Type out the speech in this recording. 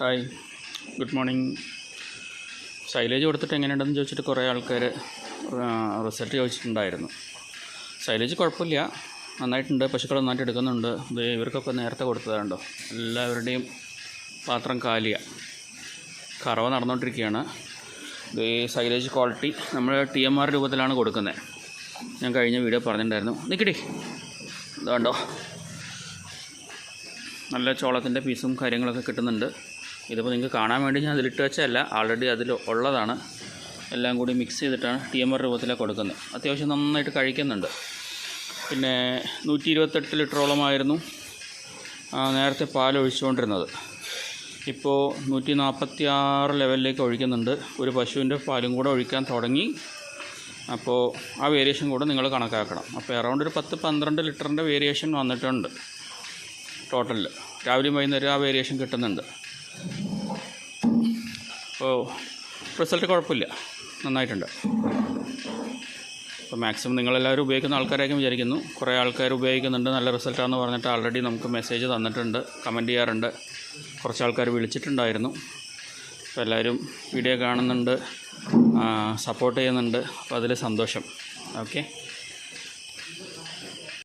Hi, good morning. Silage കൊടുത്തിട്ട് എങ്ങനെയുണ്ടെന്ന് ചോദിച്ചിട്ട് കുറേ ആൾക്കാർ റിസൾട്ട് ചോദിച്ചിട്ടുണ്ടായിരുന്നു. സൈലേജ് കുഴപ്പമില്ല, നന്നായിട്ടുണ്ട്. പശുക്കൾ നന്നായിട്ട് എടുക്കുന്നുണ്ട്. ഇത് ഇവർക്കൊക്കെ നേരത്തെ കൊടുത്തതാണ്ടോ, എല്ലാവരുടെയും പാത്രം കാലിയാണ്. കറവ നടന്നുകൊണ്ടിരിക്കുകയാണ്. ഇത് സൈലേജ് ക്വാളിറ്റി നമ്മൾ TMR രൂപത്തിലാണ് കൊടുക്കുന്നത്. ഞാൻ കഴിഞ്ഞ വീഡിയോ പറഞ്ഞിട്ടുണ്ടായിരുന്നു. നിൽക്കടി, ഇതുണ്ടോ, നല്ല ചോളത്തിൻ്റെ പീസും കാര്യങ്ങളൊക്കെ കിട്ടുന്നുണ്ട്. ഇതിപ്പോൾ നിങ്ങൾക്ക് കാണാൻ വേണ്ടി ഞാൻ അതിലിട്ട് വെച്ചതല്ല, ആൾറെഡി അതിൽ ഉള്ളതാണ്. എല്ലാം കൂടി മിക്സ് ചെയ്തിട്ടാണ് TMR രൂപത്തിലാണ് കൊടുക്കുന്നത്. അത്യാവശ്യം നന്നായിട്ട് കഴിക്കുന്നുണ്ട്. പിന്നെ 128 ലിറ്ററോളമായിരുന്നു നേരത്തെ പാൽ ഒഴിച്ചുകൊണ്ടിരുന്നത്. ഇപ്പോൾ 146 ലെവലിലേക്ക് ഒഴിക്കുന്നുണ്ട്. ഒരു പശുവിൻ്റെ പാലും കൂടെ ഒഴിക്കാൻ തുടങ്ങി. അപ്പോൾ ആ വേരിയേഷൻ കൂടെ നിങ്ങൾ കണക്കാക്കണം. അപ്പോൾ അറൗണ്ട് ഒരു 10-12 ലിറ്ററിൻ്റെ വേരിയേഷൻ വന്നിട്ടുണ്ട് ടോട്ടലിൽ. രാവിലെയും വൈകുന്നേരം ആ വേരിയേഷൻ കിട്ടുന്നുണ്ട്. അപ്പോൾ റിസൾട്ട് കുഴപ്പമില്ല, നന്നായിട്ടുണ്ട്. അപ്പോൾ മാക്സിമം നിങ്ങളെല്ലാവരും ഉപയോഗിക്കുന്ന ആൾക്കാരായിരിക്കും വിചാരിക്കുന്നു. കുറേ ആൾക്കാർ ഉപയോഗിക്കുന്നുണ്ട്, നല്ല റിസൾട്ടാണെന്ന് പറഞ്ഞിട്ട് ആൾറെഡി നമുക്ക് മെസ്സേജ് തന്നിട്ടുണ്ട്, കമൻറ്റ് ചെയ്യാറുണ്ട്. കുറച്ച് ആൾക്കാർ വിളിച്ചിട്ടുണ്ടായിരുന്നു. അപ്പോൾ എല്ലാവരും വീഡിയോ കാണുന്നുണ്ട്, സപ്പോർട്ട് ചെയ്യുന്നുണ്ട്. അപ്പോൾ അതിൽ സന്തോഷം. ഓക്കെ.